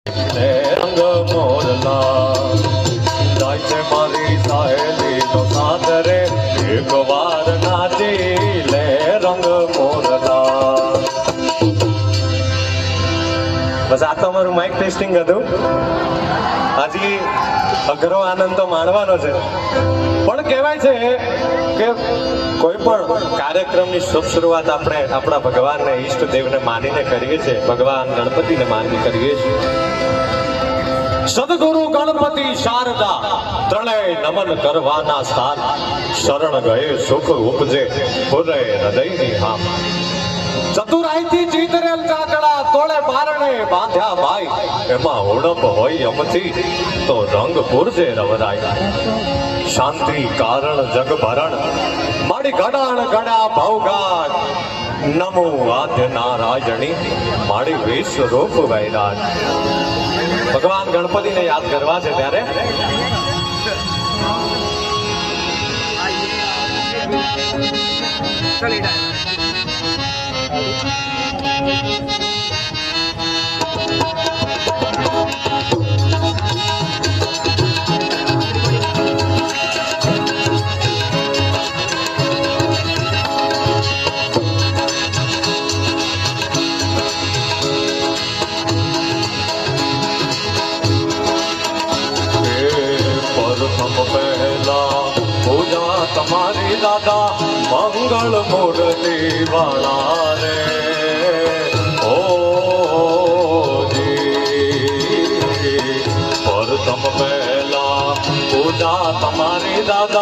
રંગ મોરલા જાય છે મારી સાહેલી નો સાથ રે એક વાર નાચી લે રંગ મોરલા. બસ આ તો અમારું માઇક ટેસ્ટિંગ હતું. હજી અઘરો આનંદ તો માણવાનો છે, પણ કહેવાય છે કે કોઈ પણ કાર્યક્રમની શુભ શરૂઆત આપણે આપણા ભગવાનને ઈષ્ટદેવને માનીને કરીએ છીએ, ભગવાન ગણપતિને માનીને કરીએ છીએ. સદગુરુ ગણપતિ શારદા ત્રણેય નમન કરવાના સ્થાન, શરણ ગયે સુખ ઉપજે પુરે હૃદયની હામ. ચતુરાઈથી ચીતરેલ ચાકડા તોળે બારણે બાંધ્યા ભાઈ, એમાં ઉણપ હોય અમથી તો રંગ પૂરજે રવરાય. શાંતિ કારણ જગભરણ મારી ઘડાણ ઘડા ભવઘાટ, નમો આદ્ય નારાયણી મારી વિશ્વરૂપ વૈરાટ. ભગવાન ગણપતિને યાદ કરવા છે ત્યારે તમારી દાદા મંગળ મૂર્તિ વાળા રે ઓ પ્રથમ પહેલા પૂજા તમારી દાદા